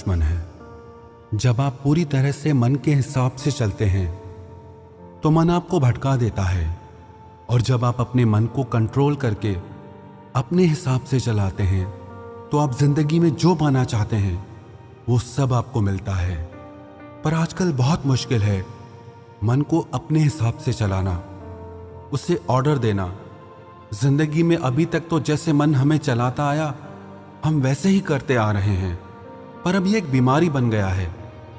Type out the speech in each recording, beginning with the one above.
दुश्मन है। जब आप पूरी तरह से मन के हिसाब से चलते हैं तो मन आपको भटका देता है, और जब आप अपने मन को कंट्रोल करके अपने हिसाब से चलाते हैं तो आप जिंदगी में जो पाना चाहते हैं वो सब आपको मिलता है। पर आजकल बहुत मुश्किल है मन को अपने हिसाब से चलाना, उसे ऑर्डर देना। जिंदगी में अभी तक तो जैसे मन हमें चलाता आया हम वैसे ही करते आ रहे हैं, पर अब ये एक बीमारी बन गया है।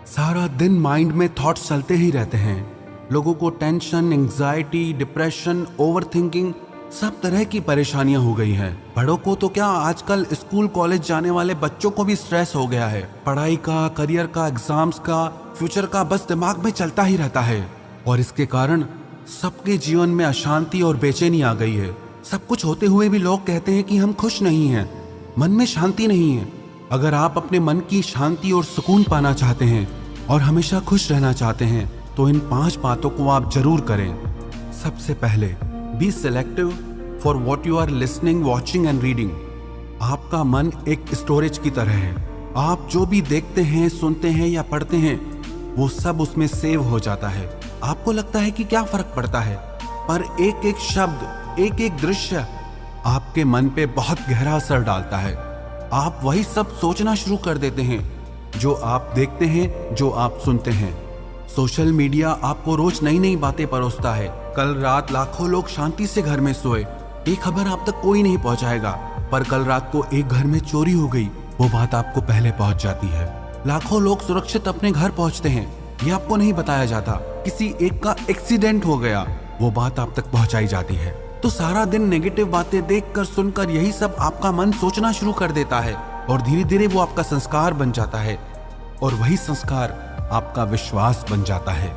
सारा दिन माइंड में थॉट्स चलते ही रहते हैं। लोगों को टेंशन, एंग्जाइटी, डिप्रेशन, ओवरथिंकिंग, सब तरह की परेशानियां हो गई हैं। बड़ों को तो क्या, आजकल स्कूल कॉलेज जाने वाले बच्चों को भी स्ट्रेस हो गया है। पढ़ाई का, करियर का, एग्जाम्स का, फ्यूचर का बस दिमाग में चलता ही रहता है, और इसके कारण सबके जीवन में अशांति और बेचैनी आ गई है। सब कुछ होते हुए भी लोग कहते हैं कि हम खुश नहीं हैं, मन में शांति नहीं है। अगर आप अपने मन की शांति और सुकून पाना चाहते हैं और हमेशा खुश रहना चाहते हैं तो इन 5 बातों को आप जरूर करें। सबसे पहले, be selective for what you are listening, watching and reading. आपका मन एक स्टोरेज की तरह है। आप जो भी देखते हैं, सुनते हैं या पढ़ते हैं वो सब उसमें सेव हो जाता है। आपको लगता है कि क्या फर्क पड़ता है, पर एक एक शब्द, एक एक दृश्य आपके मन पे बहुत गहरा असर डालता है। आप वही सब सोचना शुरू कर देते हैं जो आप देखते हैं, जो आप सुनते हैं। सोशल मीडिया आपको रोज नई नई बातें परोसता है। कल रात लाखों लोग शांति से घर में सोए, ये खबर आप तक कोई नहीं पहुंचाएगा, पर कल रात को एक घर में चोरी हो गई, वो बात आपको पहले पहुंच जाती है। लाखों लोग सुरक्षित अपने घर पहुंचते हैं, ये आपको नहीं बताया जाता। किसी एक का एक्सीडेंट हो गया, वो बात आप तक पहुंचाई जाती है। तो सारा दिन नेगेटिव बातें देखकर, सुनकर यही सब आपका मन सोचना शुरू कर देता है, और धीरे धीरे वो आपका संस्कार बन जाता है, और वही संस्कार आपका विश्वास बन जाता है।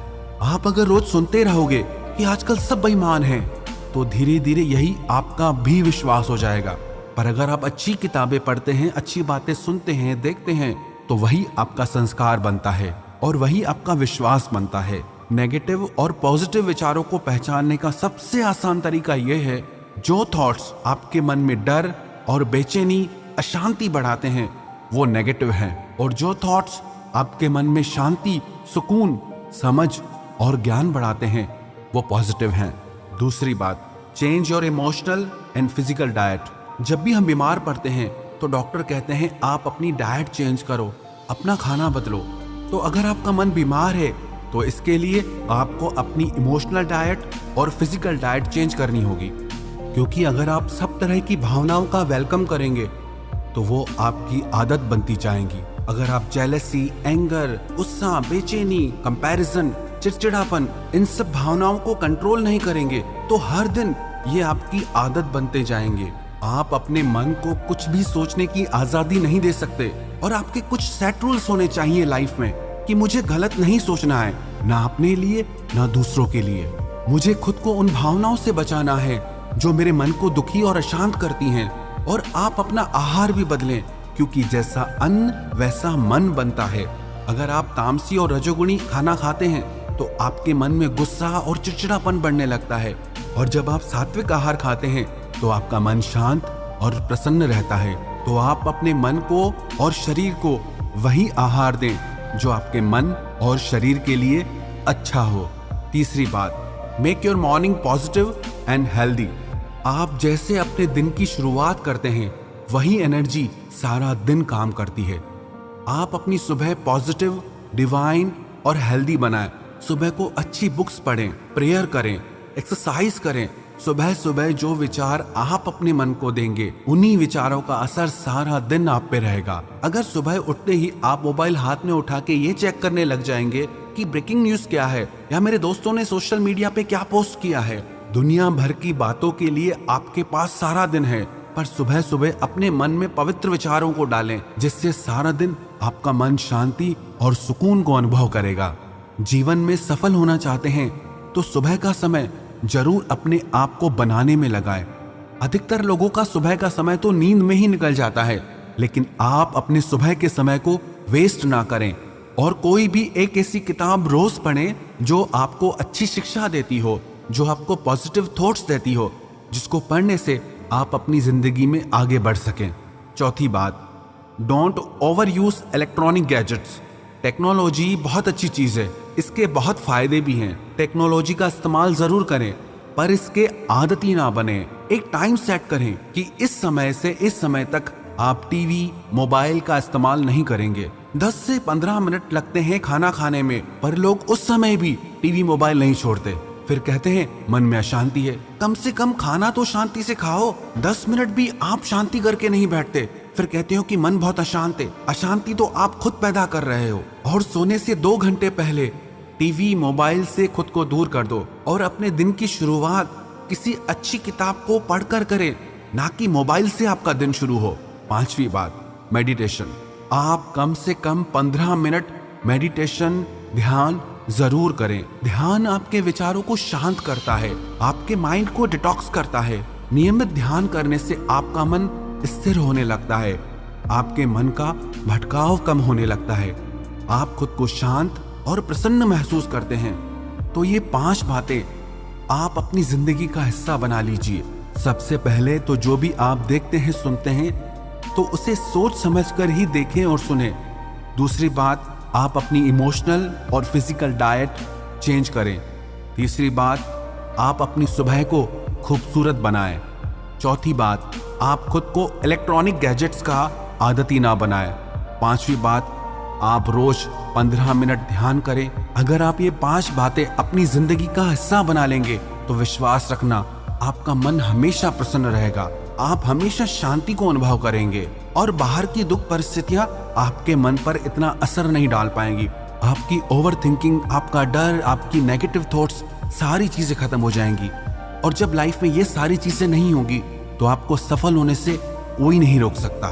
आप अगर रोज सुनते रहोगे कि आजकल सब बेईमान हैं, तो धीरे धीरे यही आपका भी विश्वास हो जाएगा। पर अगर आप अच्छी किताबें पढ़ते हैं, अच्छी बातें सुनते हैं, देखते हैं, तो वही आपका संस्कार बनता है और वही आपका विश्वास बनता है। नेगेटिव और पॉजिटिव विचारों को पहचानने का सबसे आसान तरीका यह है, जो थॉट्स आपके मन में डर और बेचैनी, अशांति बढ़ाते हैं वो नेगेटिव हैं, और जो थॉट्स आपके मन में शांति, सुकून, समझ और ज्ञान बढ़ाते हैं वो पॉजिटिव हैं। दूसरी बात, change your emotional and physical diet. जब भी हम बीमार पड़ते हैं तो डॉक्टर कहते हैं आप अपनी डाइट चेंज करो, अपना खाना बदलो। तो अगर आपका मन बीमार है तो इसके लिए आपको अपनी इमोशनल डाइट और फिजिकल डाइट चेंज करनी होगी, क्योंकि अगर आप सब तरह की भावनाओं का वेलकम करेंगे तो वो आपकी आदत बनती जाएंगी। अगर आप जेलसी, एंगर, गुस्सा, बेचैनी, कंपैरिजन, चिड़चिड़ापन, इन सब भावनाओं को कंट्रोल नहीं करेंगे तो हर दिन ये आपकी आदत बनते जाएंगे। आप अपने मन को कुछ भी सोचने की आजादी नहीं दे सकते, और आपके कुछ सेट रूल्स होने चाहिए लाइफ में कि मुझे गलत नहीं सोचना है, ना अपने लिए ना दूसरों के लिए। मुझे खुद को उन भावनाओं से बचाना है जो मेरे मन को दुखी और अशांत करती हैं। और आप अपना आहार भी बदलें, क्योंकि जैसा अन्न वैसा मन बनता है। अगर आप तामसी और रजोगुणी खाना खाते हैं तो आपके मन में गुस्सा और चिड़चिड़ापन बढ़ने लगता है, और जब आप सात्विक आहार खाते हैं तो आपका मन शांत और प्रसन्न रहता है। तो आप अपने मन को और शरीर को वही आहार दें जो आपके मन और शरीर के लिए अच्छा हो। तीसरी बात, make your morning positive and healthy. आप जैसे अपने दिन की शुरुआत करते हैं वही एनर्जी सारा दिन काम करती है। आप अपनी सुबह पॉजिटिव, डिवाइन और हेल्दी बनाएं। सुबह को अच्छी बुक्स पढ़ें, प्रेयर करें, एक्सरसाइज करें। सुबह सुबह जो विचार आप अपने मन को देंगे उन्हीं विचारों का असर सारा दिन आप पे रहेगा। अगर सुबह उठते ही आप मोबाइल हाथ में उठा के ये चेक करने लग जाएंगे कि ब्रेकिंग न्यूज क्या है या मेरे दोस्तों ने सोशल मीडिया पे क्या पोस्ट किया है, दुनिया भर की बातों के लिए आपके पास सारा दिन है। पर सुबह सुबह अपने मन में पवित्र विचारों को डालें, जिससे सारा दिन आपका मन शांति और सुकून को अनुभव करेगा। जीवन में सफल होना चाहते हैं तो सुबह का समय जरूर अपने आप को बनाने में लगाएं। अधिकतर लोगों का सुबह का समय तो नींद में ही निकल जाता है, लेकिन आप अपने सुबह के समय को वेस्ट ना करें, और कोई भी एक ऐसी किताब रोज पढ़ें जो आपको अच्छी शिक्षा देती हो, जो आपको पॉजिटिव थॉट्स देती हो, जिसको पढ़ने से आप अपनी जिंदगी में आगे बढ़ सकें। चौथी बात, don't over use electronic gadgets. Technology बहुत अच्छी चीज है, इसके बहुत फायदे भी हैं। टेक्नोलॉजी का इस्तेमाल जरूर करें, पर इसके आदती ना बने। एक टाइम सेट करें कि इस समय से इस समय तक आप टीवी मोबाइल का इस्तेमाल नहीं करेंगे। 10 से 15 मिनट लगते हैं खाना खाने में, पर लोग उस समय भी टीवी मोबाइल नहीं छोड़ते। फिर कहते हैं मन में अशांति है। कम से कम खाना तो शांति से खाओ, 10 मिनट भी आप शांति करके नहीं बैठते। फिर कहते हो कि मन बहुत अशांत है। अशांति तो आप खुद पैदा कर रहे हो। और सोने से 2 घंटे पहले टीवी मोबाइल से खुद को दूर कर दो और अपने दिन की शुरुआत किसी अच्छी किताब को पढ़कर करें, ना कि मोबाइल से आपका दिन शुरू हो। 5वीं बात, मेडिटेशन। आप कम से कम 15 मिनट मेडिटेशन ध्यान जरूर करें। ध्यान आपके विचारों को शांत करता है, आपके माइंड को डिटॉक्स करता है। नियमित ध्यान करने से आपका मन स्थिर होने लगता है, आपके मन का भटकाव कम होने लगता है, आप खुद को शांत और प्रसन्न महसूस करते हैं। तो ये 5 बातें आप अपनी जिंदगी का हिस्सा बना लीजिए। सबसे पहले तो जो भी आप देखते हैं सुनते हैं तो उसे सोच समझकर ही देखें और सुने। दूसरी बात, आप अपनी इमोशनल और फिजिकल डाइट चेंज करें। तीसरी बात, आप अपनी सुबह को खूबसूरत बनाएं। चौथी बात, आप खुद को इलेक्ट्रॉनिक गैजेट्स का आदती ना बनाएं। 5वीं बात, आप रोज 15 मिनट ध्यान करें। अगर आप ये 5 बातें अपनी जिंदगी का हिस्सा बना लेंगे तो विश्वास रखना, आपका मन हमेशा प्रसन्न रहेगा, आप हमेशा शांति को अनुभव करेंगे और बाहर की दुख परिस्थितियां आपके मन पर इतना असर नहीं डाल पाएंगी। आपकी ओवर थिंकिंग, आपका डर, आपकी नेगेटिव थॉट्स, सारी चीजें खत्म हो जाएंगी। और जब लाइफ में ये सारी चीजें नहीं होगी तो आपको सफल होने से कोई नहीं रोक सकता।